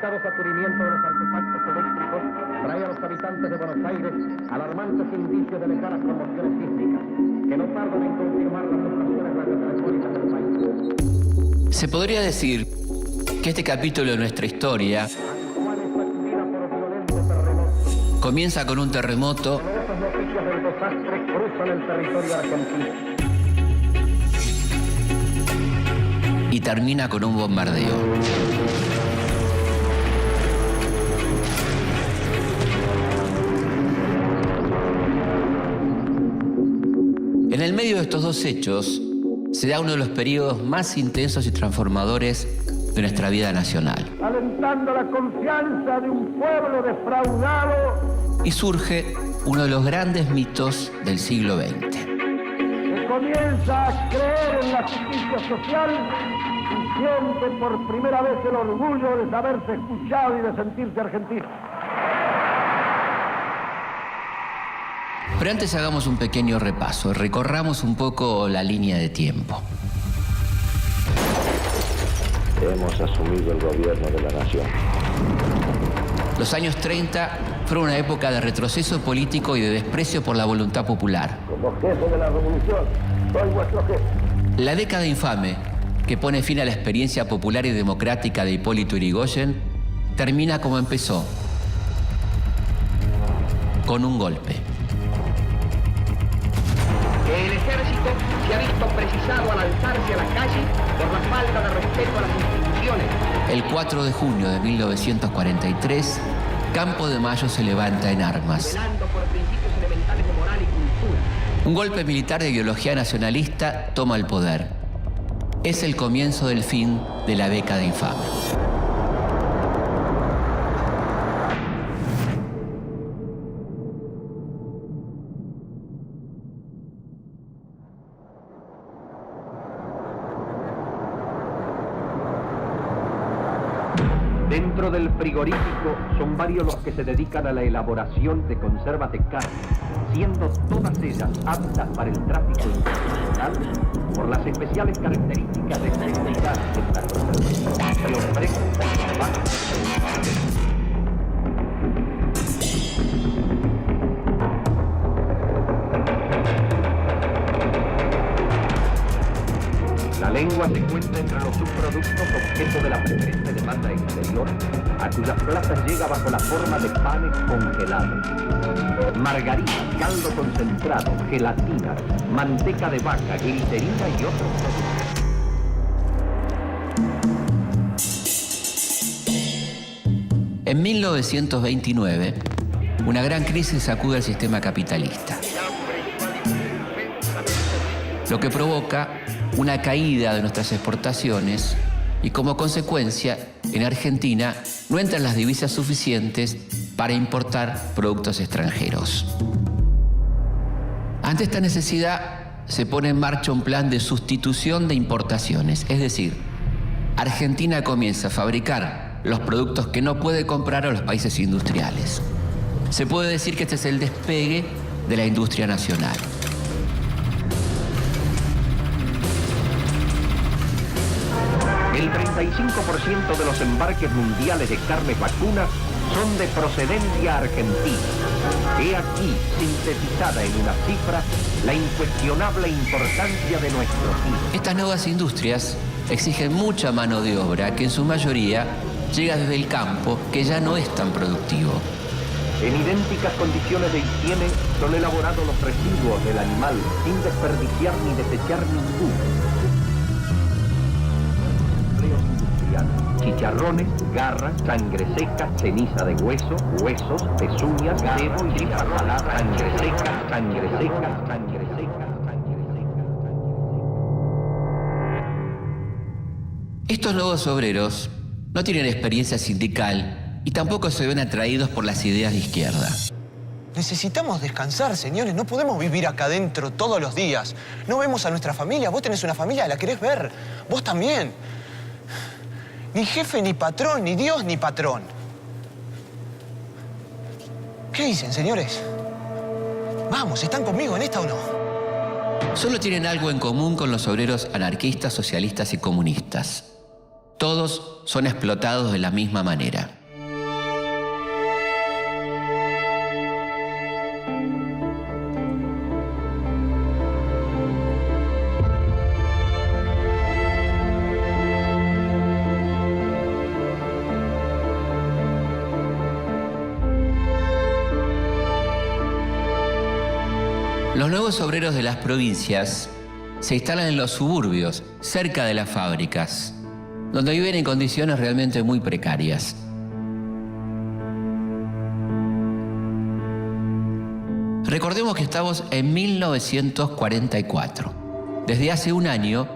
reiterados sacudimientos de los artefactos eléctricos trae a los habitantes de Buenos Aires alarmantes indicios de lejanas conmociones sísmicas que no tardan en confirmar las estaciones radiotelefónicas del país. Se podría decir que este capítulo de nuestra historia comienza con un terremoto Noticias del desastre cruzan el territorio argentino y termina con un bombardeo. En el medio de estos dos hechos se da uno de los periodos más intensos y transformadores de nuestra vida nacional. Alentando la confianza de un pueblo defraudado. Y surge uno de los grandes mitos del siglo XX. Que comienza a creer en la justicia social y siente por primera vez el orgullo de saberse escuchado y de sentirse argentino. Pero antes hagamos un pequeño repaso, recorramos un poco la línea de tiempo. Hemos asumido el gobierno de la nación. Los años 30 fueron una época de retroceso político y de desprecio por la voluntad popular. Como jefe de la revolución, soy vuestro jefe. La década infame, que pone fin a la experiencia popular y democrática de Hipólito Yrigoyen, termina como empezó, con un golpe. El ejército se ha visto precisado al alzarse a la calle por la falta de respeto a las instituciones. El 4 de junio de 1943, Campo de Mayo se levanta en armas. Velando por principios elementales de moral y cultura. Un golpe militar de ideología nacionalista toma el poder. Es el comienzo del fin de la década infame. Dentro del frigorífico son varios los que se dedican a la elaboración de conservas de carne, siendo todas ellas aptas para el tráfico internacional por las especiales características de seguridad de esta conservación que ofrecen La lengua se encuentra entre los subproductos objeto de la preferente demanda exterior, a cuyas plazas llega bajo la forma de panes congelados. Margarina, caldo concentrado, gelatina, manteca de vaca, glicerina y otros productos. En 1929, una gran crisis sacude al sistema capitalista, lo que provoca una caída de nuestras exportaciones y como consecuencia, en Argentina no entran las divisas suficientes para importar productos extranjeros. Ante esta necesidad, se pone en marcha un plan de sustitución de importaciones, es decir, Argentina comienza a fabricar los productos que no puede comprar a los países industriales. Se puede decir que este es el despegue de la industria nacional. El 35% de los embarques mundiales de carnes vacunas son de procedencia argentina. He aquí, sintetizada en una cifra, la incuestionable importancia de nuestro PIB. Estas nuevas industrias exigen mucha mano de obra que en su mayoría llega desde el campo, que ya no es tan productivo. En idénticas condiciones de higiene son elaborados los residuos del animal, sin desperdiciar ni desechar ninguno. Chicharrones, garras, sangre seca, ceniza de hueso, huesos, pezuñas, cebo y tripa salada, sangre seca, sangre seca, sangre seca, sangre seca. Estos nuevos obreros no tienen experiencia sindical y tampoco se ven atraídos por las ideas de izquierda. Necesitamos descansar, señores. No podemos vivir acá adentro todos los días. No vemos a nuestra familia. Vos tenés una familia, la querés ver. Vos también. Ni jefe, ni patrón, ni Dios, ni patrón. ¿Qué dicen, señores? Vamos, ¿están conmigo en esta o no? Solo tienen algo en común con los obreros anarquistas, socialistas y comunistas. todos son explotados de la misma manera. Los nuevos obreros de las provincias se instalan en los suburbios, cerca de las fábricas, donde viven en condiciones realmente muy precarias. Recordemos que estamos en 1944. Desde hace un año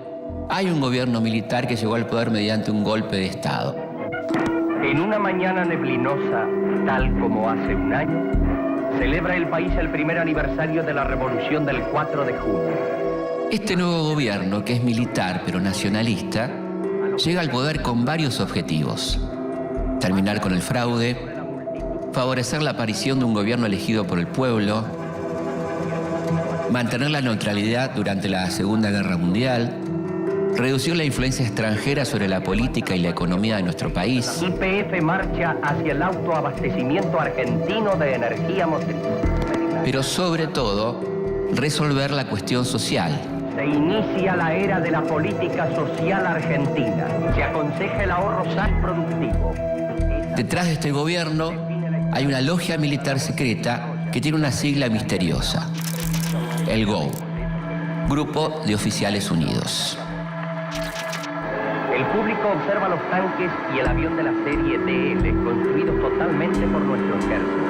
hay un gobierno militar que llegó al poder mediante un golpe de Estado. En una mañana neblinosa, tal como hace un año, celebra el país el primer aniversario de la revolución del 4 de junio. Este nuevo gobierno, que es militar pero nacionalista, llega al poder con varios objetivos: terminar con el fraude, favorecer la aparición de un gobierno elegido por el pueblo, mantener la neutralidad durante la Segunda Guerra Mundial, reducir la influencia extranjera sobre la política y la economía de nuestro país. YPF marcha hacia el autoabastecimiento argentino de energía motriz. Pero sobre todo, resolver la cuestión social. Se inicia la era de la política social argentina. Se aconseja el ahorro sano y productivo. Detrás de este gobierno hay una logia militar secreta que tiene una sigla misteriosa: el GOU, Grupo de Oficiales Unidos. El público observa los tanques y el avión de la serie DL, construidos totalmente por nuestro ejército.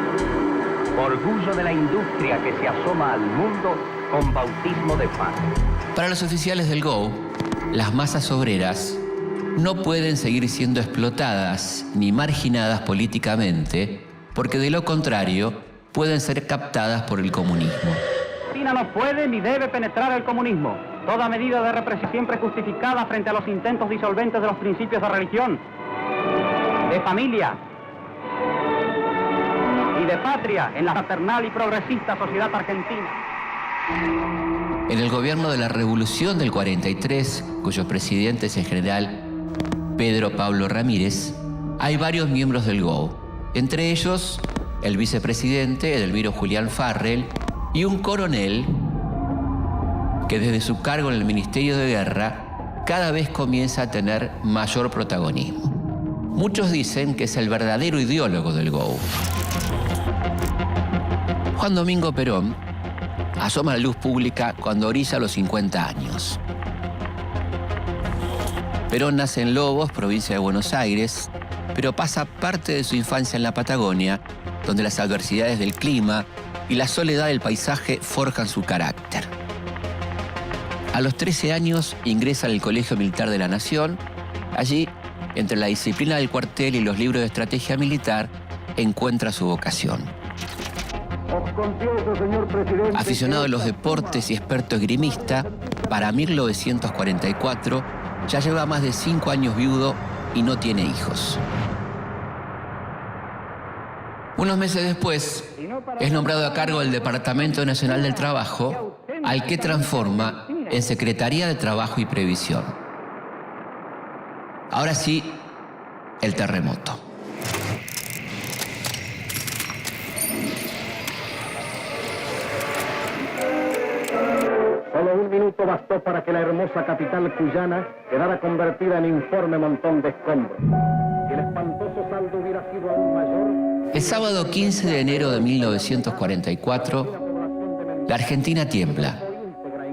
Orgullo de la industria que se asoma al mundo con bautismo de paz. Para los oficiales del GOU, las masas obreras no pueden seguir siendo explotadas ni marginadas políticamente, porque de lo contrario pueden ser captadas por el comunismo. Argentina no puede ni debe penetrar el comunismo. Toda medida de represión siempre justificada frente a los intentos disolventes de los principios de religión, de familia y de patria en la fraternal y progresista sociedad argentina. En el gobierno de la Revolución del 43, cuyos presidentes en general Pedro Pablo Ramírez, hay varios miembros del GOU, entre ellos el vicepresidente Edelmiro Julián Farrell y un coronel que desde su cargo en el Ministerio de Guerra cada vez comienza a tener mayor protagonismo. Muchos dicen que es el verdadero ideólogo del GOU. Juan Domingo Perón asoma a la luz pública cuando orilla los 50 años. Perón nace en Lobos, provincia de Buenos Aires, pero pasa parte de su infancia en la Patagonia, donde las adversidades del clima y la soledad del paisaje forjan su carácter. A los 13 años ingresa al Colegio Militar de la Nación. Allí, entre la disciplina del cuartel y los libros de estrategia militar, encuentra su vocación. Aficionado a los deportes y experto esgrimista, para 1944 ya lleva más de 5 años viudo y no tiene hijos. Unos meses después, es nombrado a cargo del Departamento Nacional del Trabajo, al que transforma en Secretaría de Trabajo y Previsión. Ahora sí, el terremoto. Solo un minuto bastó para que la hermosa capital cuyana quedara convertida en informe montón de escombros. Si el espantoso saldo hubiera sido aún mayor... El sábado 15 de enero de 1944, la Argentina tiembla.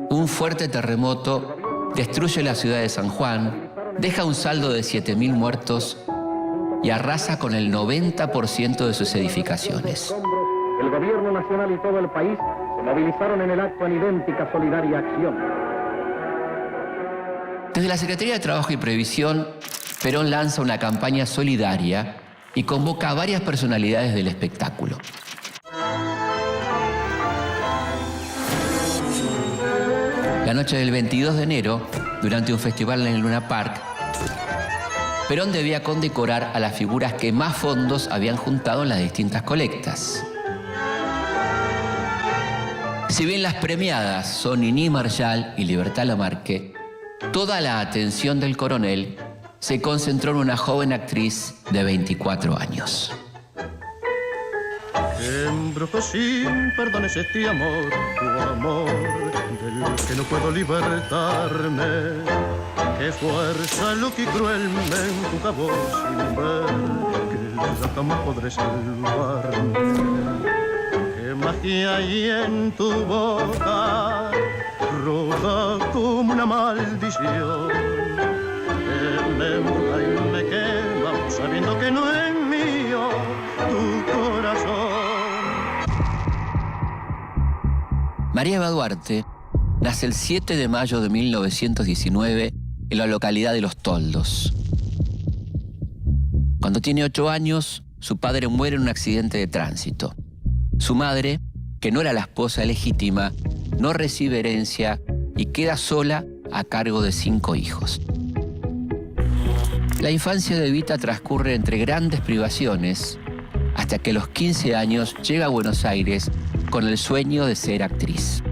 Un fuerte terremoto destruye la ciudad de San Juan, deja un saldo de 7.000 muertos y arrasa con el 90% de sus edificaciones. El gobierno nacional y todo el país se movilizaron en el acto en idéntica solidaria acción. Desde la Secretaría de Trabajo y Previsión, Perón lanza una campaña solidaria y convoca a varias personalidades del espectáculo. La noche del 22 de enero, durante un festival en el Luna Park, Perón debía condecorar a las figuras que más fondos habían juntado en las distintas colectas. Si bien las premiadas son Niní Marshall y Libertad Lamarque, toda la atención del coronel se concentró en una joven actriz de 24 años. Embrujo sin perdones este amor, tu amor, del que no puedo libertarme. Qué fuerza loca y cruel me empuja vos sin ver que ya jamás podré salvarme. Qué magia hay en tu boca, roja como una maldición, que me embruja y me quema, sabiendo que no es mío tu corazón. María Eva Duarte nace el 7 de mayo de 1919 en la localidad de Los Toldos. Cuando tiene 8 años, su padre muere en un accidente de tránsito. Su madre, que no era la esposa legítima, no recibe herencia y queda sola a cargo de 5 hijos. La infancia de Evita transcurre entre grandes privaciones hasta que a los 15 años llega a Buenos Aires con el sueño de ser actriz.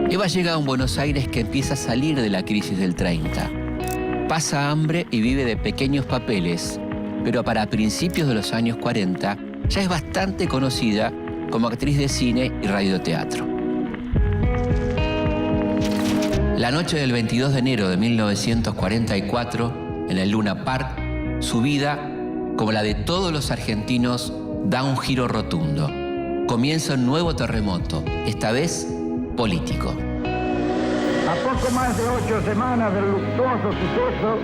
Eva llega a un Buenos Aires que empieza a salir de la crisis del 30. Pasa hambre y vive de pequeños papeles, pero para principios de los años 40 ya es bastante conocida como actriz de cine y radioteatro. La noche del 22 de enero de 1944, en el Luna Park, su vida, como la de todos los argentinos, da un giro rotundo. Comienza un nuevo terremoto, esta vez político. A poco más de 8 semanas del luctuoso suceso,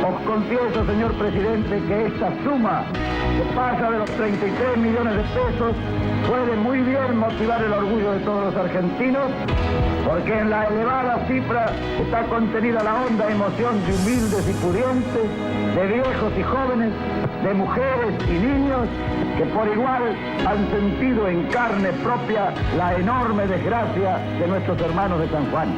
os confieso, señor presidente, que esta suma, que pasa de los 33 millones de pesos, puede muy bien motivar el orgullo de todos los argentinos, porque en la elevada cifra está contenida la honda emoción de humildes y pudientes, de viejos y jóvenes, de mujeres y niños, que por igual han sentido en carne propia la enorme desgracia de nuestros hermanos de San Juan.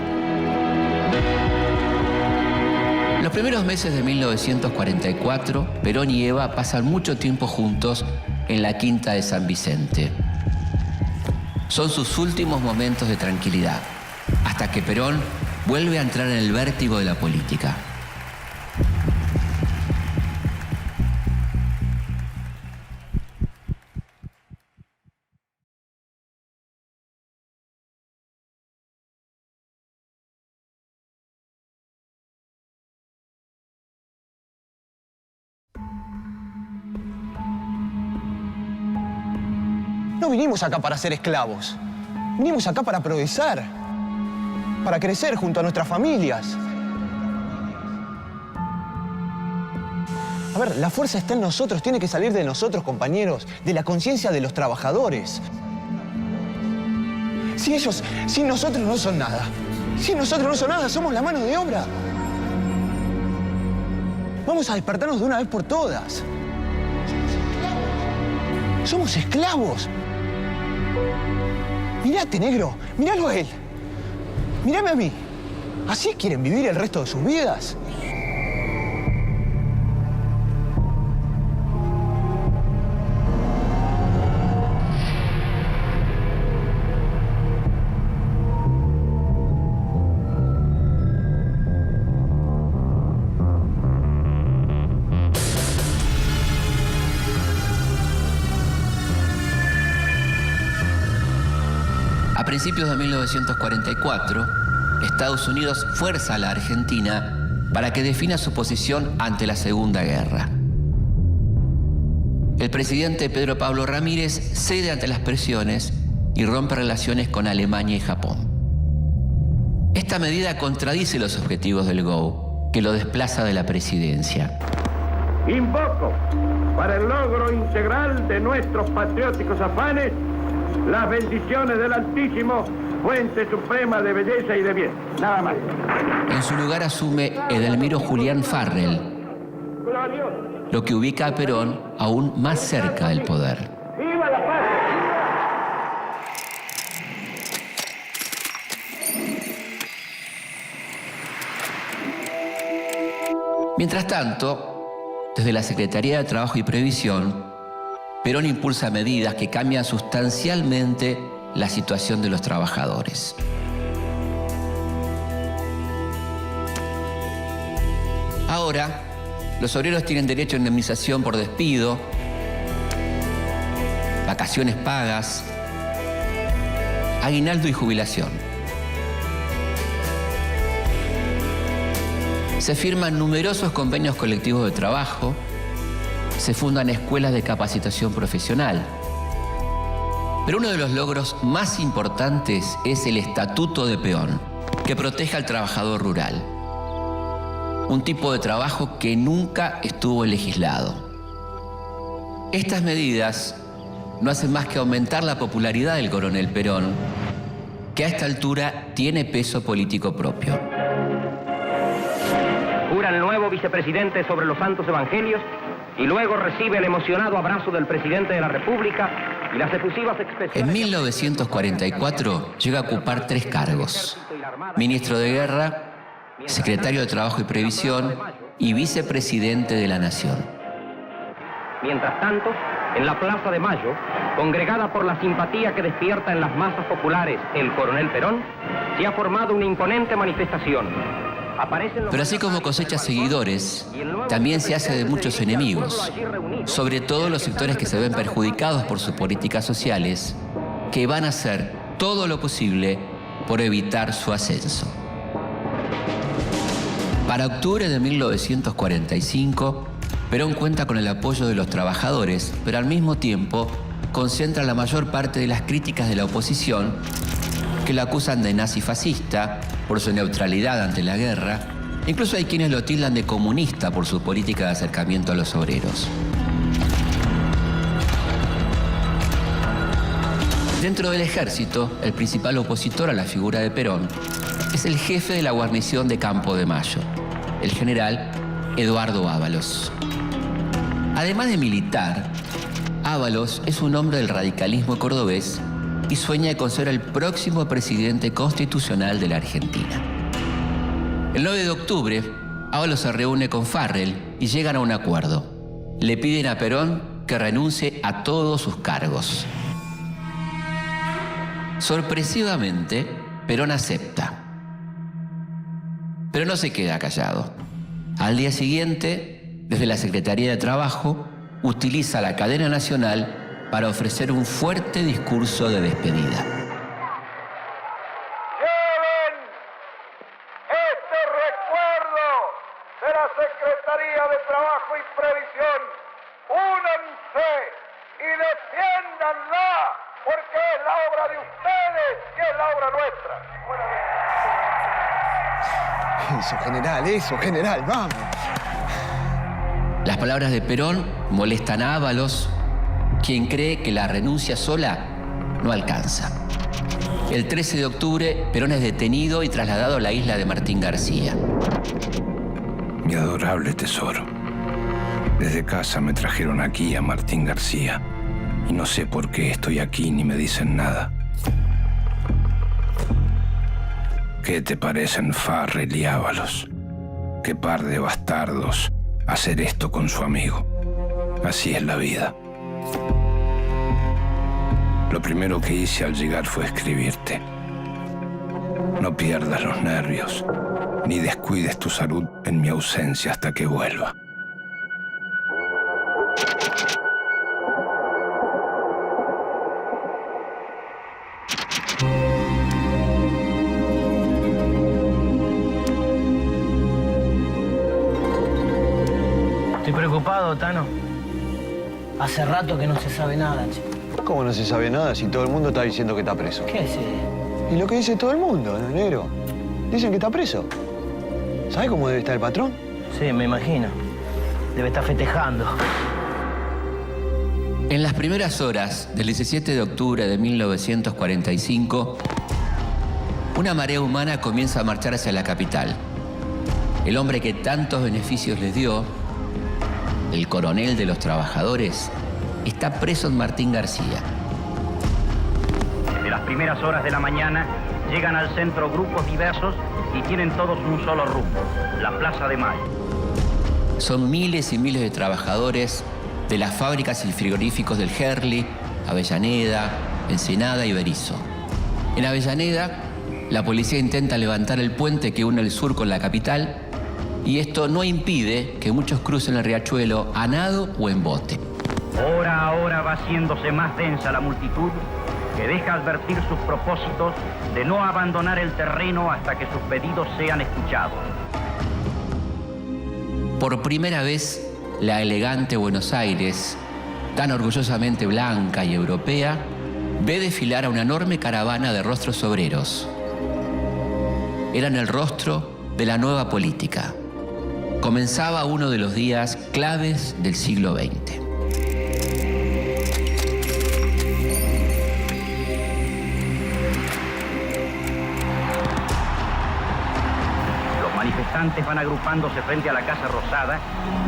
Los primeros meses de 1944, Perón y Eva pasan mucho tiempo juntos en la Quinta de San Vicente. Son sus últimos momentos de tranquilidad, hasta que Perón vuelve a entrar en el vértigo de la política. No vinimos acá para ser esclavos. Vinimos acá para progresar, para crecer junto a nuestras familias. A ver, la fuerza está en nosotros, tiene que salir de nosotros, compañeros, de la conciencia de los trabajadores. Si nosotros no son nada, si nosotros no son nada, somos la mano de obra. Vamos a despertarnos de una vez por todas. Somos esclavos. Mírate, negro. Míralo a él. Mírame a mí. ¿Así quieren vivir el resto de sus vidas? A principios de 1944, Estados Unidos fuerza a la Argentina para que defina su posición ante la Segunda Guerra. El presidente Pedro Pablo Ramírez cede ante las presiones y rompe relaciones con Alemania y Japón. Esta medida contradice los objetivos del GO, que lo desplaza de la presidencia. Invoco, para el logro integral de nuestros patrióticos afanes, las bendiciones del Altísimo, fuente suprema de belleza y de bien. Nada más. En su lugar asume Edelmiro Julián Farrell, lo que ubica a Perón aún más cerca del poder. ¡Viva la paz! Mientras tanto, desde la Secretaría de Trabajo y Previsión, Perón impulsa medidas que cambian sustancialmente la situación de los trabajadores. Ahora, los obreros tienen derecho a indemnización por despido, vacaciones pagas, aguinaldo y jubilación. Se firman numerosos convenios colectivos de trabajo, se fundan escuelas de capacitación profesional. Pero uno de los logros más importantes es el Estatuto de Peón, que protege al trabajador rural. Un tipo de trabajo que nunca estuvo legislado. Estas medidas no hacen más que aumentar la popularidad del coronel Perón, que a esta altura tiene peso político propio. Jura el nuevo vicepresidente sobre los santos evangelios y luego recibe el emocionado abrazo del presidente de la República y las efusivas expresiones... En 1944 llega a ocupar 3 cargos: ministro de Guerra, secretario de Trabajo y Previsión y vicepresidente de la Nación. Mientras tanto, en la Plaza de Mayo, congregada por la simpatía que despierta en las masas populares el coronel Perón, se ha formado una imponente manifestación. Pero así como cosecha seguidores, también se hace de muchos enemigos, sobre todo los sectores que se ven perjudicados por sus políticas sociales, que van a hacer todo lo posible por evitar su ascenso. Para octubre de 1945, Perón cuenta con el apoyo de los trabajadores, pero al mismo tiempo concentra la mayor parte de las críticas de la oposición, que lo acusan de nazi-fascista por su neutralidad ante la guerra. Incluso hay quienes lo tildan de comunista por su política de acercamiento a los obreros. Dentro del ejército, el principal opositor a la figura de Perón es el jefe de la guarnición de Campo de Mayo, el general Eduardo Ábalos. Además de militar, Ábalos es un hombre del radicalismo cordobés y sueña con ser el próximo presidente constitucional de la Argentina. El 9 de octubre, Ábalos se reúne con Farrell y llegan a un acuerdo. Le piden a Perón que renuncie a todos sus cargos. Sorpresivamente, Perón acepta. Pero no se queda callado. Al día siguiente, desde la Secretaría de Trabajo, utiliza la cadena nacional para ofrecer un fuerte discurso de despedida. Lleven este recuerdo de la Secretaría de Trabajo y Previsión. Únanse y defiéndanla, porque es la obra de ustedes y es la obra nuestra. Eso, general, vamos. Las palabras de Perón molestan a Ábalos, quien cree que la renuncia sola no alcanza. El 13 de octubre, Perón es detenido y trasladado a la isla de Martín García. Mi adorable tesoro, desde casa me trajeron aquí a Martín García y no sé por qué estoy aquí ni me dicen nada. ¿Qué te parecen Farrell y Ábalos? Qué par de bastardos hacer esto con su amigo. Así es la vida. Lo primero que hice al llegar fue escribirte. No pierdas los nervios, ni descuides tu salud en mi ausencia hasta que vuelva. Estoy preocupado, Tano. Hace rato que no se sabe nada, che. ¿Cómo no se sabe nada si todo el mundo está diciendo que está preso? ¿Qué es? Y lo que dice todo el mundo, ¿no, negro? Dicen que está preso. ¿Sabes cómo debe estar el patrón? Sí, me imagino. Debe estar festejando. En las primeras horas del 17 de octubre de 1945, una marea humana comienza a marchar hacia la capital. El hombre que tantos beneficios les dio, el coronel de los trabajadores, está preso en Martín García. Desde las primeras horas de la mañana llegan al centro grupos diversos y tienen todos un solo rumbo, la Plaza de Mayo. Son miles y miles de trabajadores de las fábricas y frigoríficos del Gerli, Avellaneda, Ensenada y Berisso. En Avellaneda, la policía intenta levantar el puente que une el sur con la capital y esto no impide que muchos crucen el riachuelo a nado o en bote. Hora a hora va haciéndose más densa la multitud que deja advertir sus propósitos de no abandonar el terreno hasta que sus pedidos sean escuchados. Por primera vez, la elegante Buenos Aires, tan orgullosamente blanca y europea, ve desfilar a una enorme caravana de rostros obreros. Eran el rostro de la nueva política. Comenzaba uno de los días claves del siglo XX. Los manifestantes van agrupándose frente a la Casa Rosada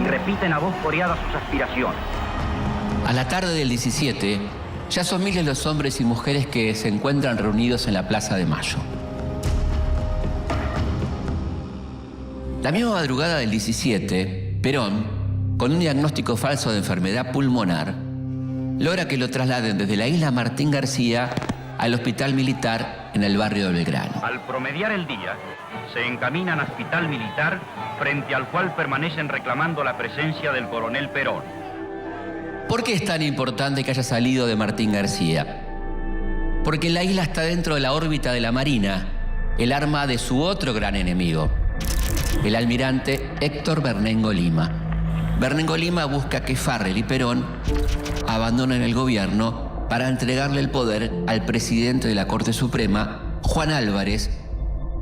y repiten a voz coreada sus aspiraciones. A la tarde del 17, ya son miles los hombres y mujeres que se encuentran reunidos en la Plaza de Mayo. La misma madrugada del 17, Perón, con un diagnóstico falso de enfermedad pulmonar, logra que lo trasladen desde la isla Martín García al hospital militar en el barrio de Belgrano. Al promediar el día, se encaminan al hospital militar, frente al cual permanecen reclamando la presencia del coronel Perón. ¿Por qué es tan importante que haya salido de Martín García? Porque la isla está dentro de la órbita de la Marina, el arma de su otro gran enemigo, el almirante Héctor Bernengo Lima. Bernengo Lima busca que Farrell y Perón abandonen el gobierno para entregarle el poder al presidente de la Corte Suprema, Juan Álvarez,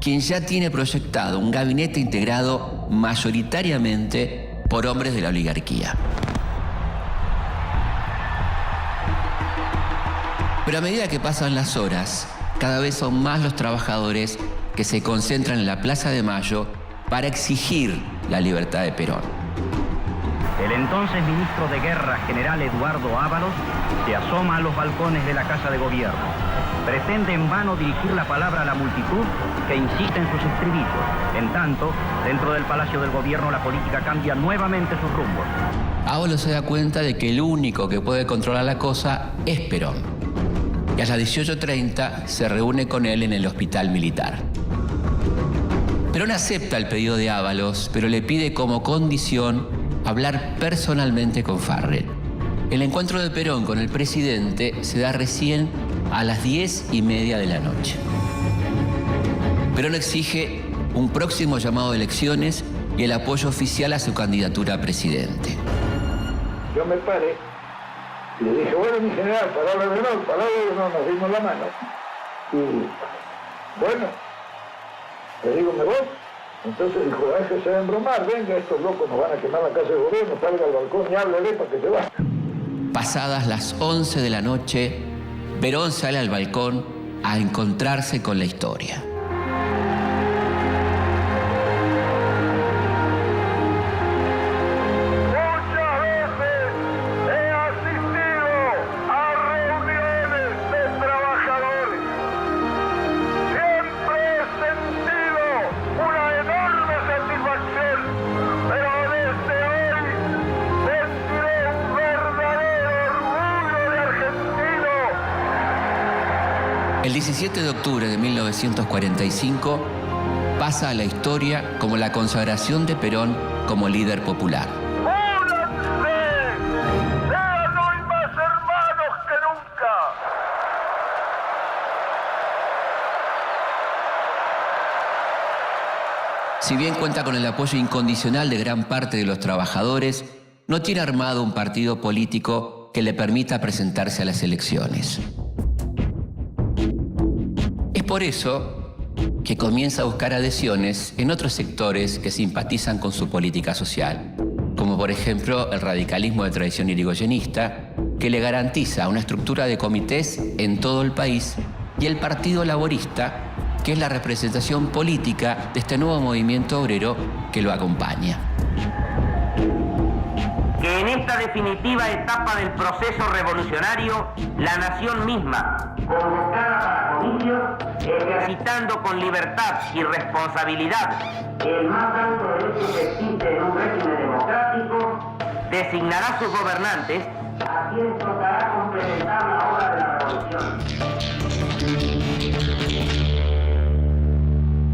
quien ya tiene proyectado un gabinete integrado mayoritariamente por hombres de la oligarquía. Pero a medida que pasan las horas, cada vez son más los trabajadores que se concentran en la Plaza de Mayo para exigir la libertad de Perón. El entonces ministro de Guerra, general Eduardo Ábalos, se asoma a los balcones de la Casa de Gobierno. Pretende en vano dirigir la palabra a la multitud que insiste en sus estribillos. En tanto, dentro del Palacio del Gobierno la política cambia nuevamente sus rumbos. Ábalos se da cuenta de que el único que puede controlar la cosa es Perón. Y a las 18:30 se reúne con él en el hospital militar. Perón acepta el pedido de Ábalos, pero le pide como condición hablar personalmente con Farrell. El encuentro de Perón con el presidente se da recién a las 10:30 de la noche. Perón exige un próximo llamado de elecciones y el apoyo oficial a su candidatura a presidente. Yo me paré y le dije, bueno, mi general, palabra de honor, nos dimos la mano. Y bueno, le digo, ¿me voy? Entonces dijo, déjese de embromar, venga, estos locos nos van a quemar la casa de gobierno, salga al balcón y háblele para que se vaya. Pasadas las 11 de la noche, Perón sale al balcón a encontrarse con la historia. El 17 de octubre de 1945 pasa a la historia como la consagración de Perón como líder popular. ¡Únanse! ¡Sean hoy más hermanos que nunca! Si bien cuenta con el apoyo incondicional de gran parte de los trabajadores, no tiene armado un partido político que le permita presentarse a las elecciones. Es por eso que comienza a buscar adhesiones en otros sectores que simpatizan con su política social, como por ejemplo el radicalismo de tradición irigoyenista, que le garantiza una estructura de comités en todo el país, y el Partido Laborista, que es la representación política de este nuevo movimiento obrero que lo acompaña. Que en esta definitiva etapa del proceso revolucionario, la nación misma, convocada para comicios, ejercitando con libertad y responsabilidad el más alto derecho que existe en un régimen democrático, designará sus gobernantes, a quienes tocará complementar la obra de la revolución.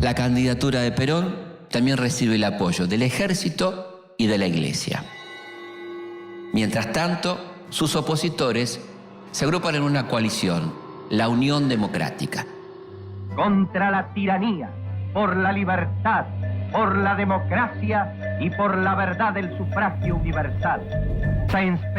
La candidatura de Perón también recibe el apoyo del ejército y de la iglesia. Mientras tanto, sus opositores se agrupan en una coalición, la Unión Democrática. Contra la tiranía, por la libertad, por la democracia y por la verdad del sufragio universal.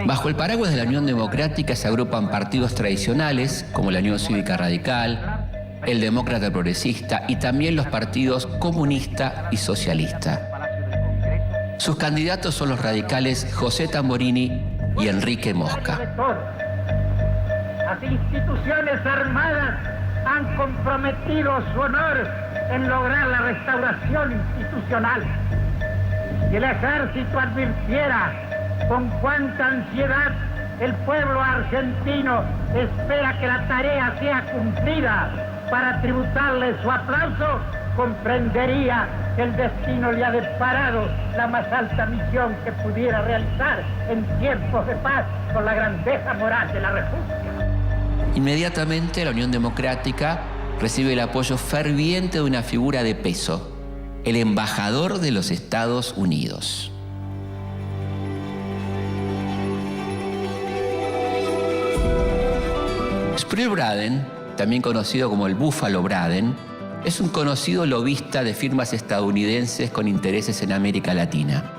Bajo el paraguas de la Unión Democrática se agrupan partidos tradicionales como la Unión Cívica Radical, el Demócrata Progresista y también los partidos comunista y socialista. Sus candidatos son los radicales José Tamborini y Enrique Mosca. Las instituciones armadas han comprometido su honor en lograr la restauración institucional. Si el ejército advirtiera con cuánta ansiedad el pueblo argentino espera que la tarea sea cumplida para tributarle su aplauso, comprendería que el destino le ha deparado la más alta misión que pudiera realizar en tiempos de paz con la grandeza moral de la República. Inmediatamente la Unión Democrática recibe el apoyo ferviente de una figura de peso, el embajador de los Estados Unidos. Sprill Braden, también conocido como el Búfalo Braden, es un conocido lobista de firmas estadounidenses con intereses en América Latina.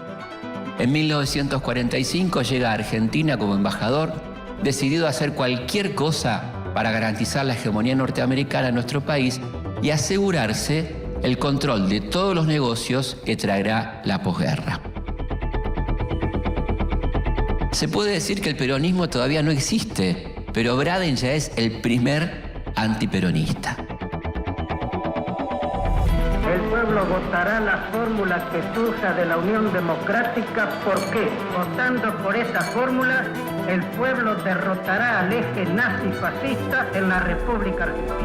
En 1945 llega a Argentina como embajador, decidido a hacer cualquier cosa para garantizar la hegemonía norteamericana en nuestro país y asegurarse el control de todos los negocios que traerá la posguerra. Se puede decir que el peronismo todavía no existe, pero Braden ya es el primer antiperonista. El pueblo votará la fórmula que surja de la Unión Democrática porque, votando por esa fórmula, el pueblo derrotará al eje nazi-fascista en la República Argentina.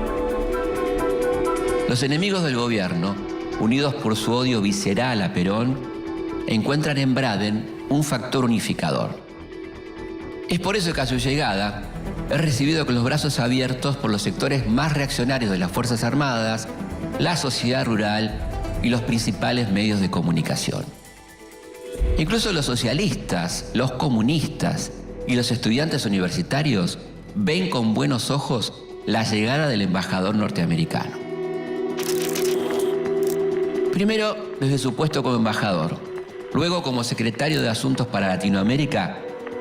Los enemigos del gobierno, unidos por su odio visceral a Perón, encuentran en Braden un factor unificador. Es por eso que a su llegada es recibido con los brazos abiertos por los sectores más reaccionarios de las Fuerzas Armadas, la sociedad rural y los principales medios de comunicación. Incluso los socialistas, los comunistas y los estudiantes universitarios ven con buenos ojos la llegada del embajador norteamericano. Primero, desde su puesto como embajador, luego como secretario de Asuntos para Latinoamérica,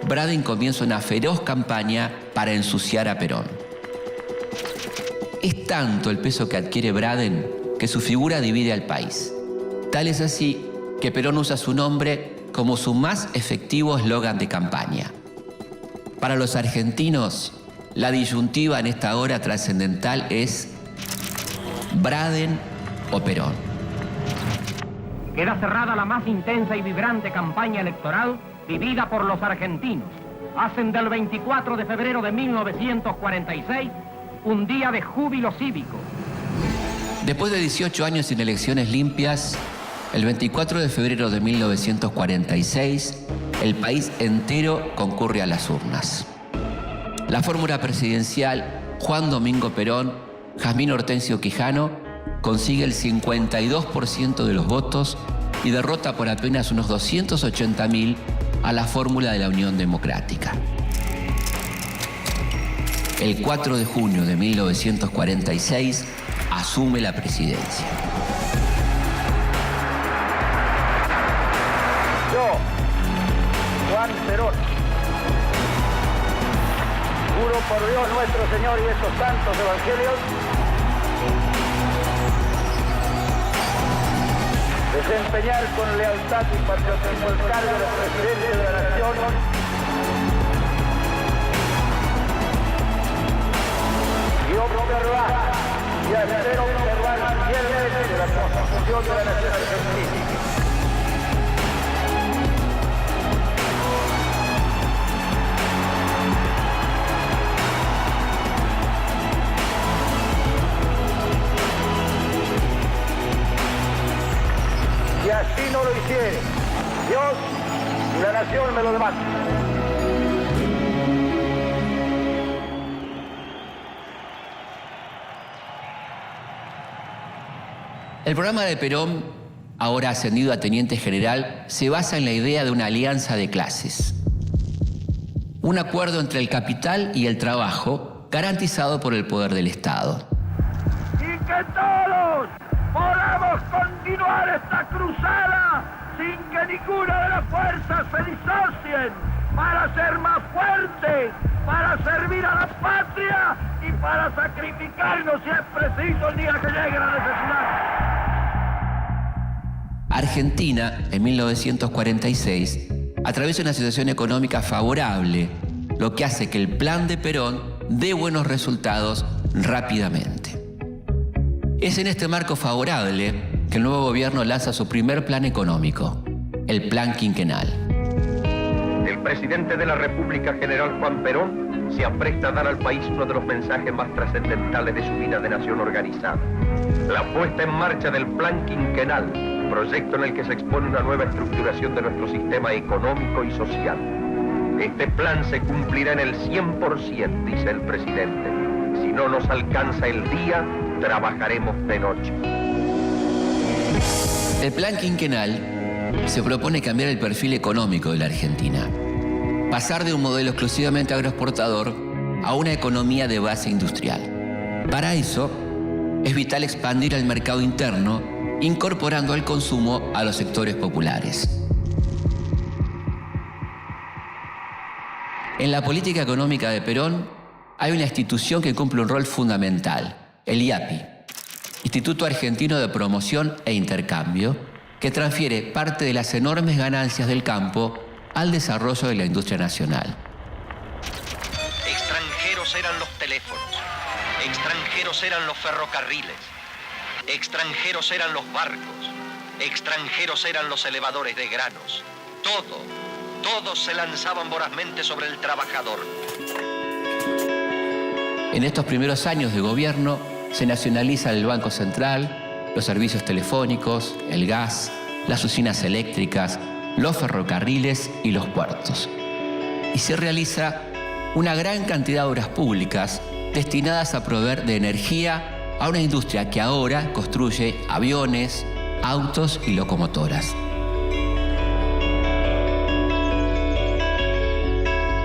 Braden comienza una feroz campaña para ensuciar a Perón. Es tanto el peso que adquiere Braden que su figura divide al país. Tal es así que Perón usa su nombre como su más efectivo eslogan de campaña. Para los argentinos, la disyuntiva en esta hora trascendental es Braden o Perón. Queda cerrada la más intensa y vibrante campaña electoral vivida por los argentinos. Hacen del 24 de febrero de 1946 un día de júbilo cívico. Después de 18 años sin elecciones limpias, el 24 de febrero de 1946, el país entero concurre a las urnas. La fórmula presidencial Juan Domingo Perón, Jazmín Hortensio Quijano, consigue el 52% de los votos y derrota por apenas unos 280.000 a la fórmula de la Unión Democrática. El 4 de junio de 1946 asume la presidencia. Yo, Juan Perón, juro por Dios nuestro Señor y estos santos evangelios desempeñar con lealtad y patriotismo el cargo de presidente de la Nación y observar y hacer observar fielmente la Constitución de la Nación Argentina. Y así no lo hiciere, Dios y la nación me lo demandan. El programa de Perón ahora ascendido a teniente general, se basa en la idea de una alianza de clases. Un acuerdo entre el capital y el trabajo, garantizado por el poder del Estado. Y que todos podamos continuar esta cruzada sin que ninguna de las fuerzas se disocien para ser más fuertes, para servir a la patria y para sacrificarnos si es preciso el día que llegue la necesidad. Argentina, en 1946, atraviesa una situación económica favorable, lo que hace que el plan de Perón dé buenos resultados rápidamente. Es en este marco favorable que el nuevo gobierno lanza su primer plan económico, el Plan Quinquenal. El presidente de la República, general Juan Perón, se apresta a dar al país uno de los mensajes más trascendentales de su vida de nación organizada. La puesta en marcha del Plan Quinquenal, proyecto en el que se expone una nueva estructuración de nuestro sistema económico y social. Este plan se cumplirá en el 100%, dice el presidente. Si no nos alcanza el día, trabajaremos de noche. El Plan Quinquenal se propone cambiar el perfil económico de la Argentina, pasar de un modelo exclusivamente agroexportador a una economía de base industrial. Para eso, es vital expandir el mercado interno, incorporando al consumo a los sectores populares. En la política económica de Perón hay una institución que cumple un rol fundamental, el IAPI, Instituto Argentino de Promoción e Intercambio, que transfiere parte de las enormes ganancias del campo al desarrollo de la industria nacional. Extranjeros eran los teléfonos, extranjeros eran los ferrocarriles, extranjeros eran los barcos, extranjeros eran los elevadores de granos. Todos se lanzaban vorazmente sobre el trabajador. En estos primeros años de gobierno se nacionaliza el Banco Central, los servicios telefónicos, el gas, las usinas eléctricas, los ferrocarriles y los puertos. Y se realiza una gran cantidad de obras públicas destinadas a proveer de energía a una industria que ahora construye aviones, autos y locomotoras.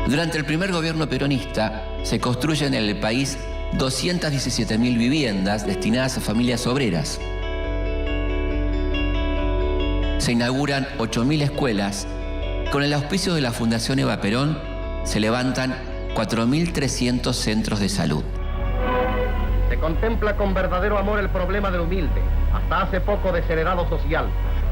Durante el primer gobierno peronista se construyen en el país 217.000 viviendas destinadas a familias obreras. Se inauguran 8.000 escuelas. Con el auspicio de la Fundación Eva Perón se levantan 4.300 centros de salud. Se contempla con verdadero amor el problema del humilde, hasta hace poco desheredado social.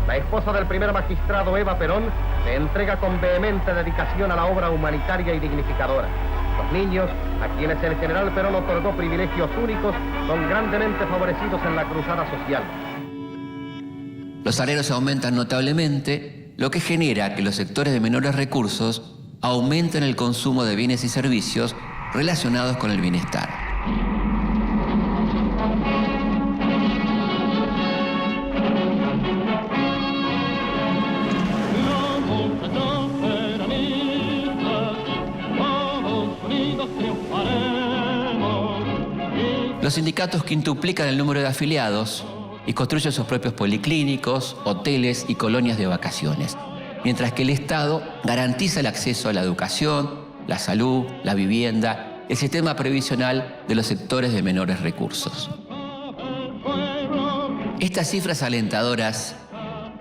La esposa del primer magistrado, Eva Perón, se entrega con vehemente dedicación a la obra humanitaria y dignificadora. Los niños, a quienes el general Perón otorgó privilegios únicos, son grandemente favorecidos en la cruzada social. Los salarios aumentan notablemente, lo que genera que los sectores de menores recursos aumenten el consumo de bienes y servicios relacionados con el bienestar. Los sindicatos quintuplican el número de afiliados y construyen sus propios policlínicos, hoteles y colonias de vacaciones, mientras que el Estado garantiza el acceso a la educación, la salud, la vivienda, el sistema previsional de los sectores de menores recursos. Estas cifras alentadoras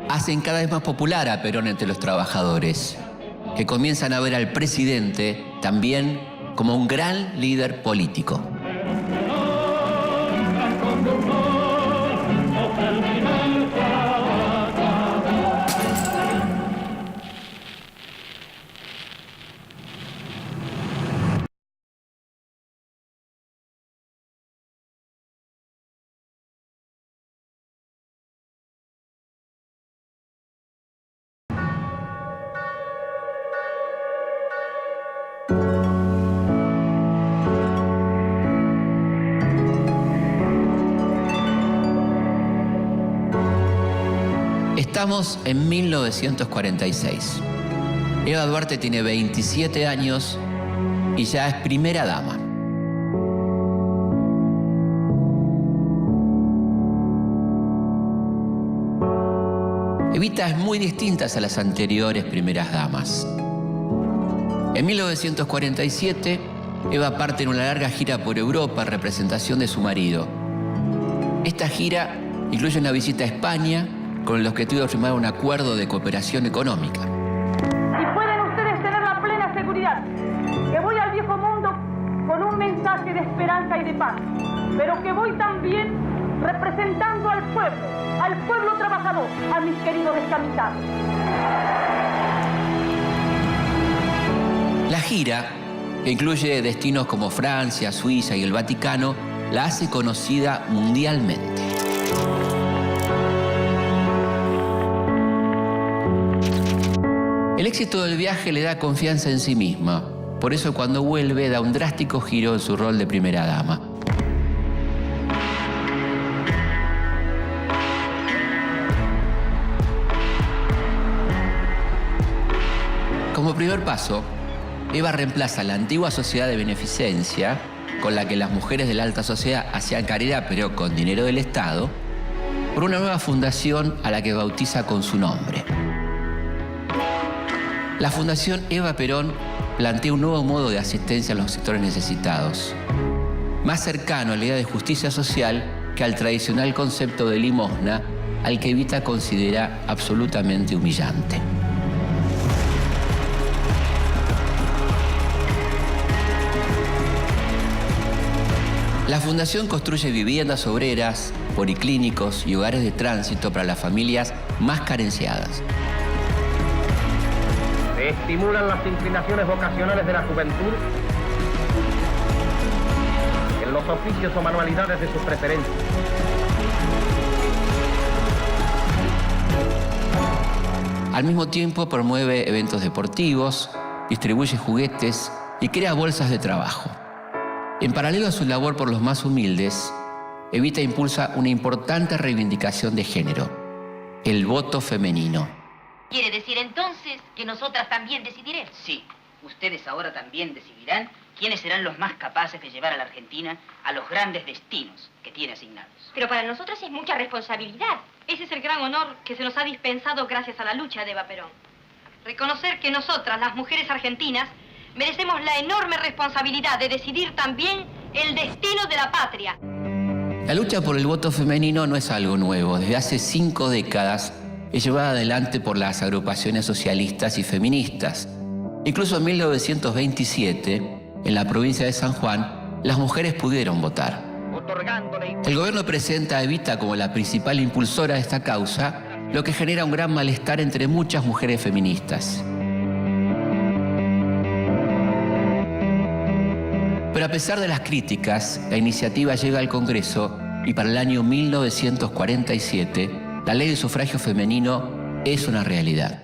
hacen cada vez más popular a Perón entre los trabajadores, que comienzan a ver al presidente también como un gran líder político. Estamos en 1946. Eva Duarte tiene 27 años y ya es primera dama. Evita es muy distinta a las anteriores primeras damas. En 1947, Eva parte en una larga gira por Europa en representación de su marido. Esta gira incluye una visita a España con el objetivo de firmar un acuerdo de cooperación económica. Y pueden ustedes tener la plena seguridad que voy al viejo mundo con un mensaje de esperanza y de paz, pero que voy también representando al pueblo trabajador, a mis queridos descamisados. La gira, que incluye destinos como Francia, Suiza y el Vaticano, la hace conocida mundialmente. El éxito del viaje le da confianza en sí misma. Por eso cuando vuelve da un drástico giro en su rol de primera dama. Como primer paso, Eva reemplaza la antigua sociedad de beneficencia, con la que las mujeres de la alta sociedad hacían caridad pero con dinero del Estado, por una nueva fundación a la que bautiza con su nombre. La Fundación Eva Perón plantea un nuevo modo de asistencia a los sectores necesitados, más cercano a la idea de justicia social que al tradicional concepto de limosna, al que Evita considera absolutamente humillante. La Fundación construye viviendas obreras, policlínicos y hogares de tránsito para las familias más carenciadas. Se estimulan las inclinaciones vocacionales de la juventud en los oficios o manualidades de su preferencia. Al mismo tiempo promueve eventos deportivos, distribuye juguetes y crea bolsas de trabajo. En paralelo a su labor por los más humildes, Evita impulsa una importante reivindicación de género, el voto femenino. ¿Quiere decir entonces que nosotras también decidiremos? Sí, ustedes ahora también decidirán quiénes serán los más capaces de llevar a la Argentina a los grandes destinos que tiene asignados. Pero para nosotras es mucha responsabilidad. Ese es el gran honor que se nos ha dispensado gracias a la lucha de Eva Perón. Reconocer que nosotras, las mujeres argentinas, merecemos la enorme responsabilidad de decidir también el destino de la patria. La lucha por el voto femenino no es algo nuevo. Desde hace 5 décadas es llevada adelante por las agrupaciones socialistas y feministas. Incluso en 1927, en la provincia de San Juan, las mujeres pudieron votar. El gobierno presenta a Evita como la principal impulsora de esta causa, lo que genera un gran malestar entre muchas mujeres feministas. Pero a pesar de las críticas, la iniciativa llega al Congreso y para el año 1947, la ley de sufragio femenino es una realidad.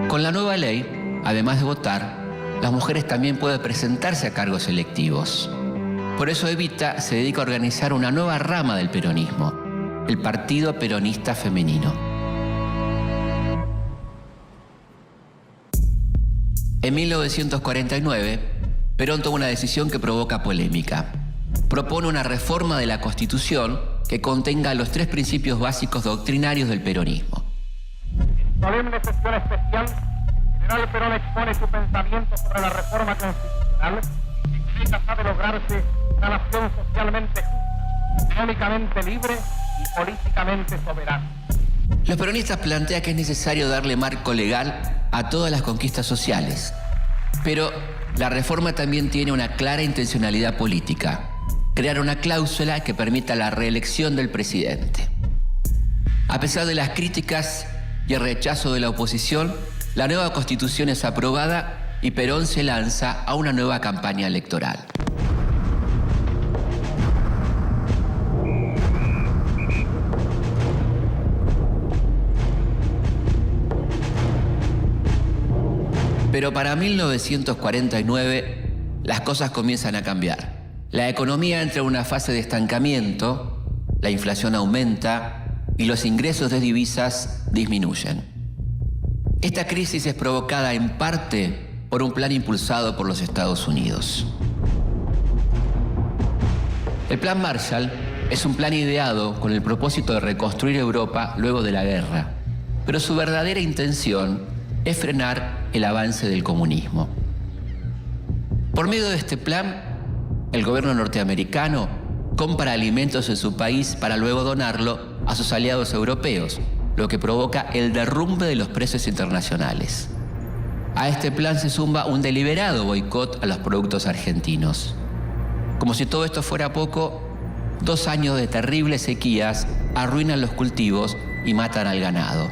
Con la nueva ley, además de votar, las mujeres también pueden presentarse a cargos electivos. Por eso Evita se dedica a organizar una nueva rama del peronismo, el Partido Peronista Femenino. En 1949, Perón toma una decisión que provoca polémica. Propone una reforma de la Constitución que contenga los 3 principios básicos doctrinarios del peronismo. En solemne sesión especial, el general Perón expone su pensamiento sobre la reforma constitucional y con ella sabe lograrse una nación socialmente justa, económicamente libre y políticamente soberano. Los peronistas plantean que es necesario darle marco legal a todas las conquistas sociales, pero la reforma también tiene una clara intencionalidad política: crear una cláusula que permita la reelección del presidente. A pesar de las críticas y el rechazo de la oposición, la nueva Constitución es aprobada y Perón se lanza a una nueva campaña electoral. Pero para 1949, las cosas comienzan a cambiar. La economía entra en una fase de estancamiento, la inflación aumenta y los ingresos de divisas disminuyen. Esta crisis es provocada en parte por un plan impulsado por los Estados Unidos. El Plan Marshall es un plan ideado con el propósito de reconstruir Europa luego de la guerra, pero su verdadera intención es frenar el avance del comunismo. Por medio de este plan, el gobierno norteamericano compra alimentos en su país para luego donarlo a sus aliados europeos, lo que provoca el derrumbe de los precios internacionales. A este plan se suma un deliberado boicot a los productos argentinos. Como si todo esto fuera poco, 2 años de terribles sequías arruinan los cultivos y matan al ganado.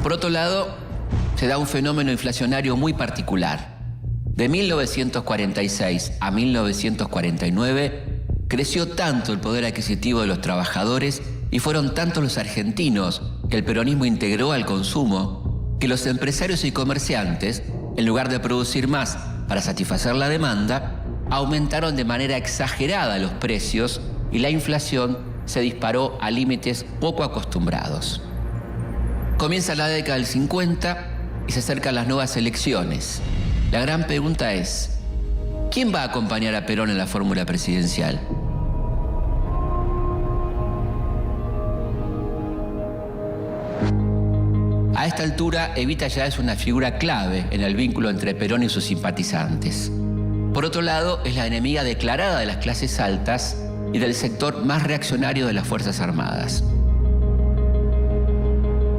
Por otro lado, se da un fenómeno inflacionario muy particular. De 1946 a 1949, creció tanto el poder adquisitivo de los trabajadores y fueron tantos los argentinos que el peronismo integró al consumo, que los empresarios y comerciantes, en lugar de producir más para satisfacer la demanda, aumentaron de manera exagerada los precios y la inflación se disparó a límites poco acostumbrados. Comienza la década del 50 y se acercan las nuevas elecciones. La gran pregunta es, ¿quién va a acompañar a Perón en la fórmula presidencial? A esta altura, Evita ya es una figura clave en el vínculo entre Perón y sus simpatizantes. Por otro lado, es la enemiga declarada de las clases altas y del sector más reaccionario de las Fuerzas Armadas.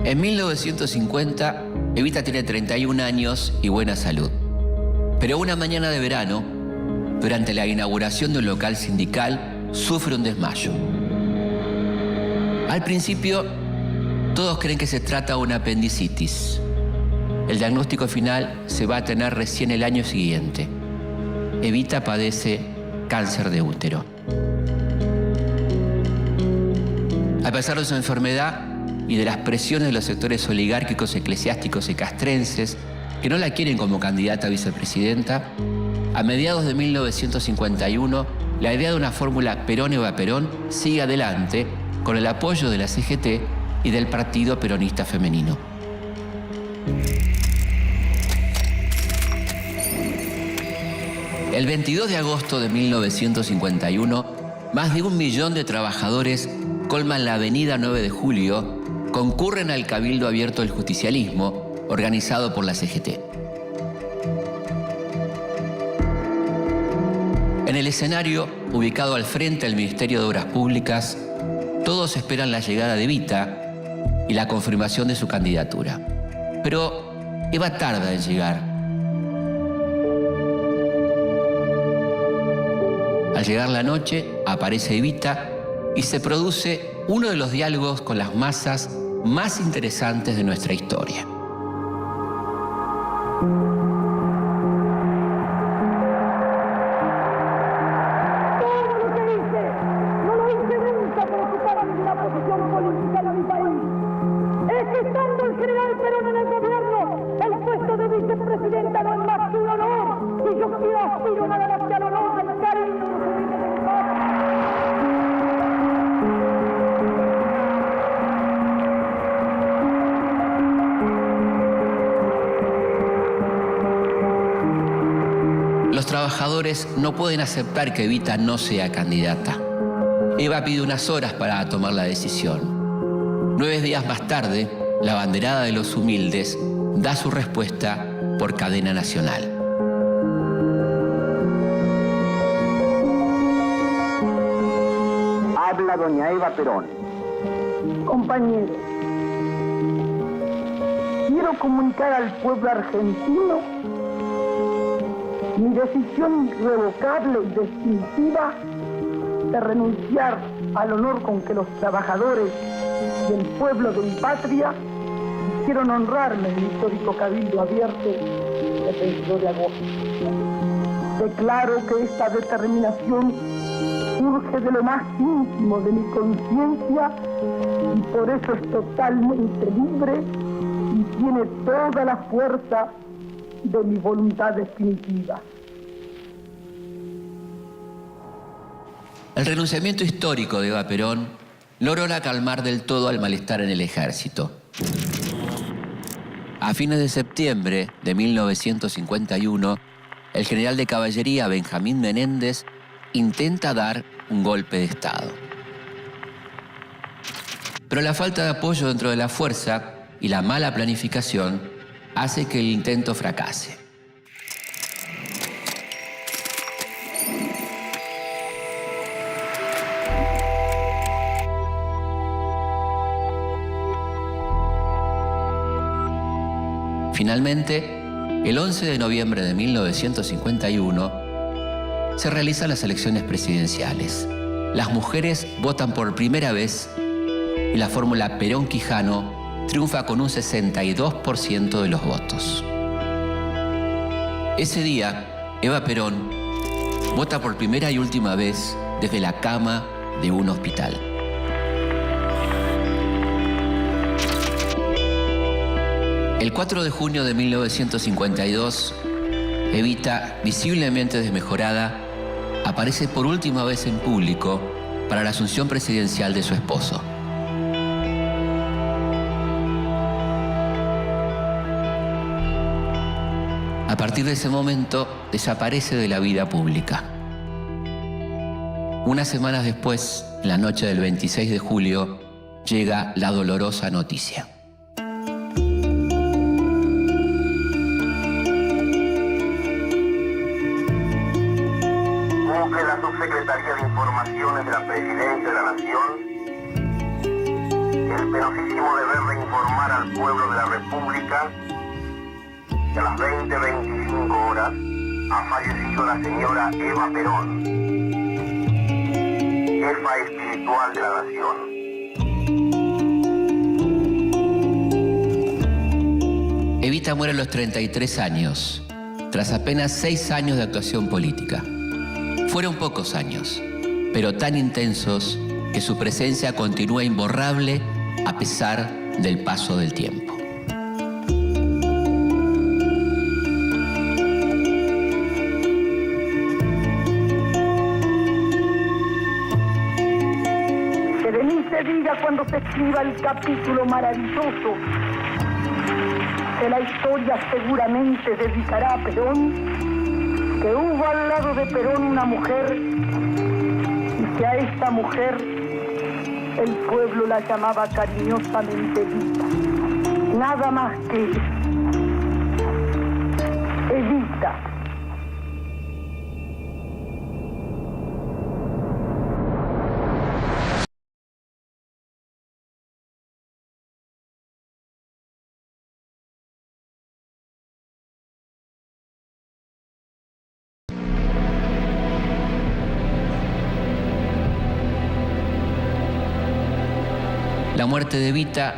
En 1950, Evita tiene 31 años y buena salud. Pero una mañana de verano, durante la inauguración de un local sindical, sufre un desmayo. Al principio, todos creen que se trata de una apendicitis. El diagnóstico final se va a tener recién el año siguiente. Evita padece cáncer de útero. A pesar de su enfermedad y de las presiones de los sectores oligárquicos, eclesiásticos y castrenses, que no la quieren como candidata a vicepresidenta, a mediados de 1951, la idea de una fórmula Perón-Eva Perón sigue adelante con el apoyo de la CGT y del Partido Peronista Femenino. El 22 de agosto de 1951, más de 1 millón de trabajadores colman la avenida 9 de Julio, concurren al Cabildo Abierto del Justicialismo, organizado por la CGT. En el escenario, ubicado al frente del Ministerio de Obras Públicas, todos esperan la llegada de Evita y la confirmación de su candidatura. Pero Eva tarda en llegar. Al llegar la noche, aparece Evita y se produce uno de los diálogos con las masas más interesantes de nuestra historia. Los trabajadores no pueden aceptar que Evita no sea candidata. Eva pide unas horas para tomar la decisión. 9 días más tarde, la abanderada de los humildes da su respuesta por cadena nacional. Habla doña Eva Perón. Compañeros, quiero comunicar al pueblo argentino mi decisión irrevocable y definitiva de renunciar al honor con que los trabajadores del pueblo de mi patria quisieron honrarme en el histórico Cabildo Abierto del 22 de agosto. Declaro que esta determinación surge de lo más íntimo de mi conciencia y por eso es totalmente libre y tiene toda la fuerza de mi voluntad definitiva. El renunciamiento histórico de Eva Perón no logra calmar del todo al malestar en el ejército. A fines de septiembre de 1951, el general de caballería Benjamín Menéndez intenta dar un golpe de Estado. Pero la falta de apoyo dentro de la fuerza y la mala planificación hace que el intento fracase. Finalmente, el 11 de noviembre de 1951, se realizan las elecciones presidenciales. Las mujeres votan por primera vez y la fórmula Perón-Quijano triunfa con un 62% de los votos. Ese día, Eva Perón vota por primera y última vez desde la cama de un hospital. El 4 de junio de 1952, Evita, visiblemente desmejorada, aparece por última vez en público para la asunción presidencial de su esposo. A partir de ese momento, desaparece de la vida pública. Unas semanas después, en la noche del 26 de julio, llega la dolorosa noticia. Subsecretaría de Informaciones de la Presidencia de la Nación el penosísimo deber de informar al pueblo de la República que a las 20:25 horas ha fallecido la señora Eva Perón, jefa espiritual de la nación. Evita muere a los 33 años, tras apenas 6 años de actuación política. Fueron pocos años, pero tan intensos que su presencia continúa imborrable a pesar del paso del tiempo. Que de mí se diga cuando se escriba el capítulo maravilloso que la historia seguramente dedicará a Perón, que hubo al lado de Perón una mujer y que a esta mujer el pueblo la llamaba cariñosamente Evita. Nada más que Evita. La muerte de Evita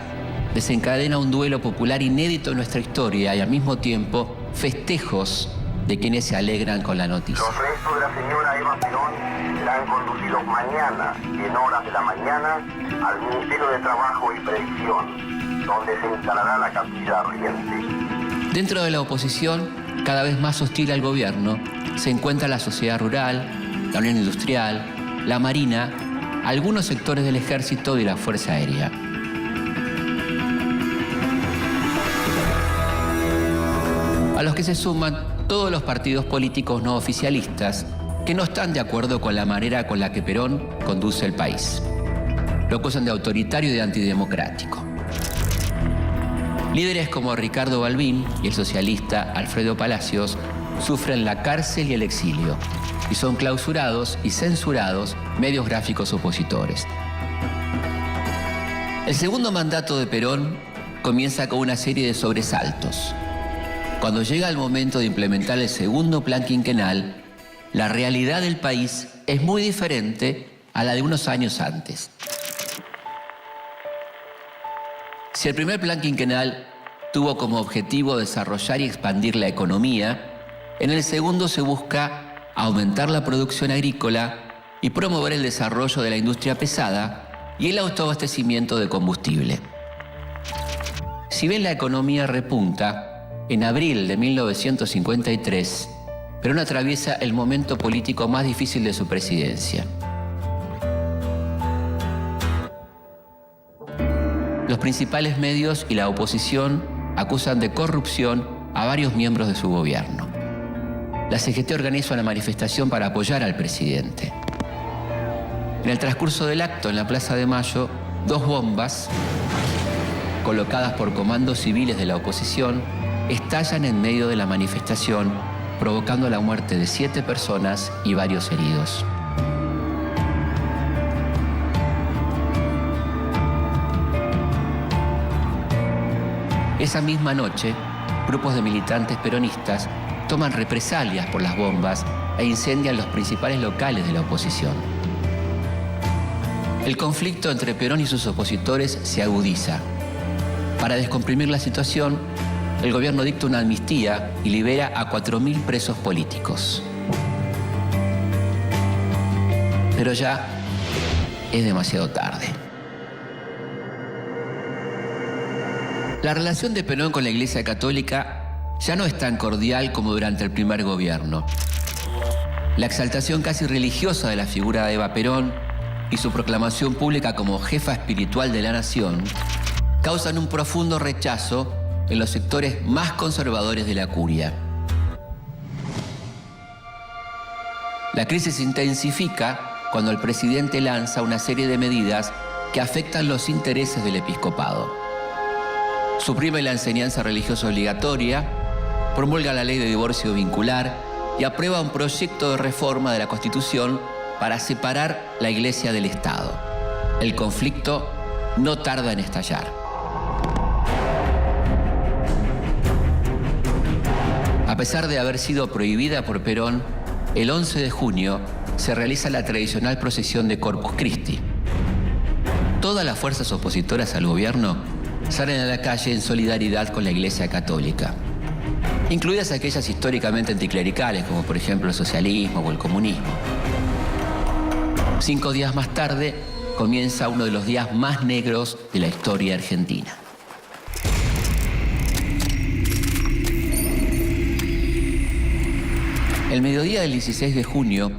desencadena un duelo popular inédito en nuestra historia y al mismo tiempo festejos de quienes se alegran con la noticia. Los restos de la señora Eva Perón serán conducidos mañana, en horas de la mañana, al Ministerio de Trabajo y Previsión, donde se instalará la capilla ardiente. Dentro de la oposición, cada vez más hostil al gobierno, se encuentra la sociedad rural, la Unión Industrial, la Marina, algunos sectores del Ejército y la Fuerza Aérea. A los que se suman todos los partidos políticos no oficialistas que no están de acuerdo con la manera con la que Perón conduce el país. Lo acusan de autoritario y de antidemocrático. Líderes como Ricardo Balbín y el socialista Alfredo Palacios sufren la cárcel y el exilio, y son clausurados y censurados medios gráficos opositores. El segundo mandato de Perón comienza con una serie de sobresaltos. Cuando llega el momento de implementar el segundo plan quinquenal, la realidad del país es muy diferente a la de unos años antes. Si el primer plan quinquenal tuvo como objetivo desarrollar y expandir la economía, en el segundo se busca aumentar la producción agrícola y promover el desarrollo de la industria pesada y el autoabastecimiento de combustible. Si bien la economía repunta, en abril de 1953, Perón atraviesa el momento político más difícil de su presidencia. Los principales medios y la oposición acusan de corrupción a varios miembros de su gobierno. la CGT organiza una manifestación para apoyar al presidente. En el transcurso del acto en la Plaza de Mayo, 2 bombas, colocadas por comandos civiles de la oposición, estallan en medio de la manifestación, provocando la muerte de 7 personas y varios heridos. Esa misma noche, grupos de militantes peronistas toman represalias por las bombas e incendian los principales locales de la oposición. El conflicto entre Perón y sus opositores se agudiza. Para descomprimir la situación, el gobierno dicta una amnistía y libera a 4.000 presos políticos. Pero ya es demasiado tarde. La relación de Perón con la Iglesia Católica ya no es tan cordial como durante el primer gobierno. La exaltación casi religiosa de la figura de Eva Perón y su proclamación pública como jefa espiritual de la nación causan un profundo rechazo en los sectores más conservadores de la curia. La crisis se intensifica cuando el presidente lanza una serie de medidas que afectan los intereses del episcopado. Suprime la enseñanza religiosa obligatoria, promulga la ley de divorcio vincular y aprueba un proyecto de reforma de la Constitución para separar la Iglesia del Estado. El conflicto no tarda en estallar. A pesar de haber sido prohibida por Perón, el 11 de junio se realiza la tradicional procesión de Corpus Christi. Todas las fuerzas opositoras al gobierno salen a la calle en solidaridad con la Iglesia Católica, incluidas aquellas históricamente anticlericales, como por ejemplo el socialismo o el comunismo. 5 días más tarde comienza uno de los días más negros de la historia argentina. El mediodía del 16 de junio,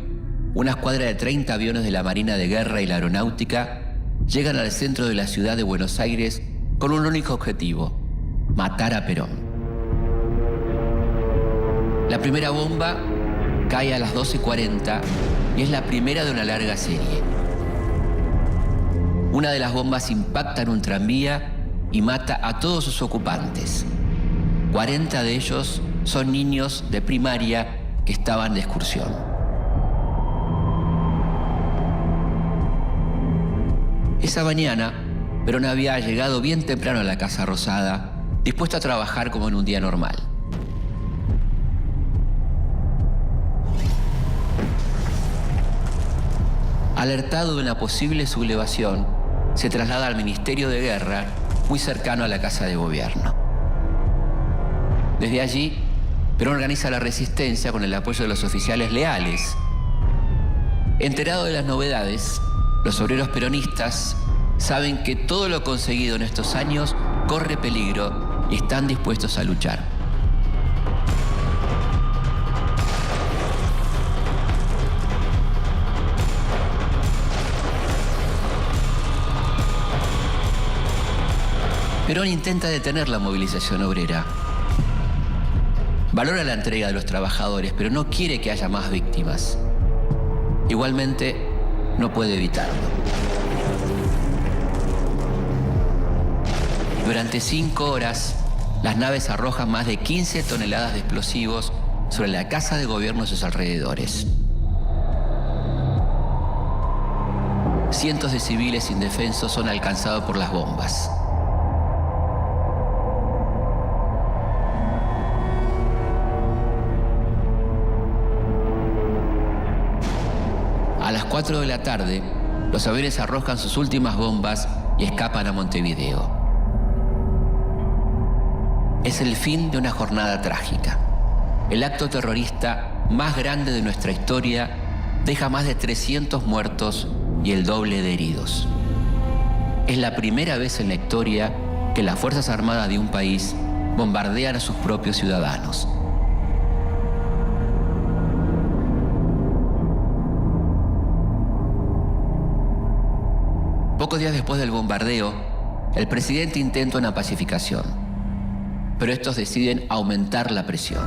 una escuadra de 30 aviones de la Marina de Guerra y la Aeronáutica llegan al centro de la ciudad de Buenos Aires con un único objetivo: matar a Perón. La primera bomba cae a las 12:40 y es la primera de una larga serie. Una de las bombas impacta en un tranvía y mata a todos sus ocupantes. 40 de ellos son niños de primaria que estaban de excursión. Esa mañana, Perón había llegado bien temprano a la Casa Rosada, dispuesto a trabajar como en un día normal. Alertado de una posible sublevación, se traslada al Ministerio de Guerra, muy cercano a la Casa de Gobierno. Desde allí, Perón organiza la resistencia con el apoyo de los oficiales leales. Enterado de las novedades, los obreros peronistas saben que todo lo conseguido en estos años corre peligro y están dispuestos a luchar. Perón intenta detener la movilización obrera. Valora la entrega de los trabajadores, pero no quiere que haya más víctimas. Igualmente, no puede evitarlo. Durante 5 horas, las naves arrojan más de 15 toneladas de explosivos sobre la Casa de Gobierno y sus alrededores. Cientos de civiles indefensos son alcanzados por las bombas. A las 4 de la tarde, los aviones arrojan sus últimas bombas y escapan a Montevideo. Es el fin de una jornada trágica. El acto terrorista más grande de nuestra historia deja más de 300 muertos y el doble de heridos. Es la primera vez en la historia que las Fuerzas Armadas de un país bombardean a sus propios ciudadanos. Pocos días después del bombardeo, el presidente intenta una pacificación, pero estos deciden aumentar la presión.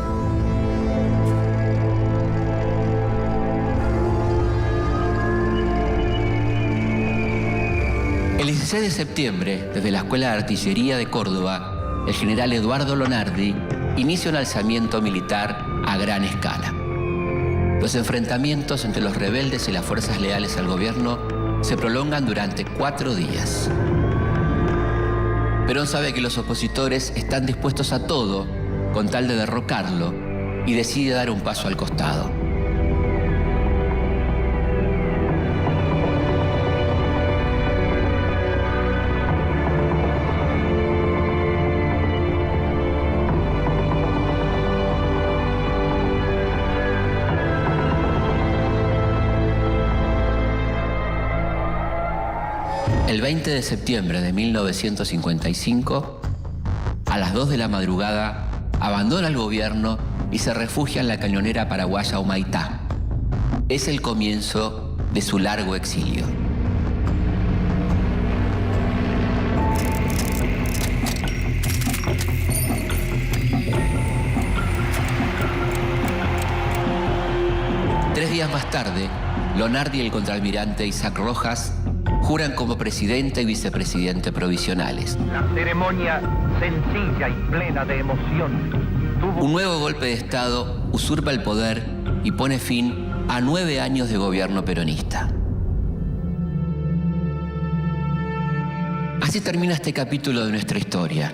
El 16 de septiembre, desde la Escuela de Artillería de Córdoba, el general Eduardo Lonardi inicia un alzamiento militar a gran escala. Los enfrentamientos entre los rebeldes y las fuerzas leales al gobierno se prolongan durante 4 días. Perón sabe que los opositores están dispuestos a todo con tal de derrocarlo y decide dar un paso al costado. El 20 de septiembre de 1955, a las 2 de la madrugada, abandona el gobierno y se refugia en la cañonera paraguaya Humaitá. Es el comienzo de su largo exilio. Tres días más tarde, Lonardi y el contraalmirante Isaac Rojas juran como presidente y vicepresidente provisionales. La ceremonia, sencilla y plena de emoción, Un nuevo golpe de Estado usurpa el poder y pone fin a 9 años de gobierno peronista. Así termina este capítulo de nuestra historia.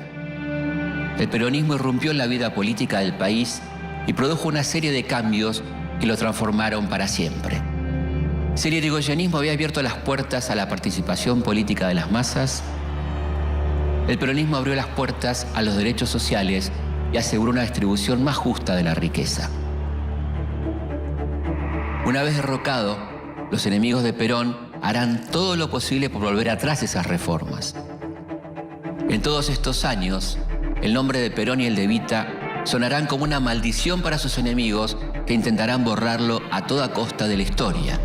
El peronismo irrumpió en la vida política del país y produjo una serie de cambios que lo transformaron para siempre. Si el irigoyenismo había abierto las puertas a la participación política de las masas, el peronismo abrió las puertas a los derechos sociales y aseguró una distribución más justa de la riqueza. Una vez derrocado, los enemigos de Perón harán todo lo posible por volver atrás esas reformas. En todos estos años, el nombre de Perón y el de Evita sonarán como una maldición para sus enemigos que intentarán borrarlo a toda costa de la historia.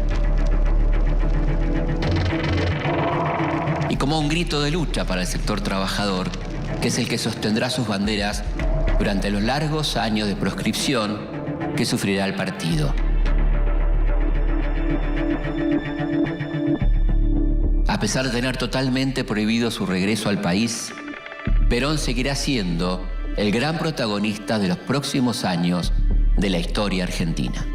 Y como un grito de lucha para el sector trabajador, que es el que sostendrá sus banderas durante los largos años de proscripción que sufrirá el partido. A pesar de tener totalmente prohibido su regreso al país, Perón seguirá siendo el gran protagonista de los próximos años de la historia argentina.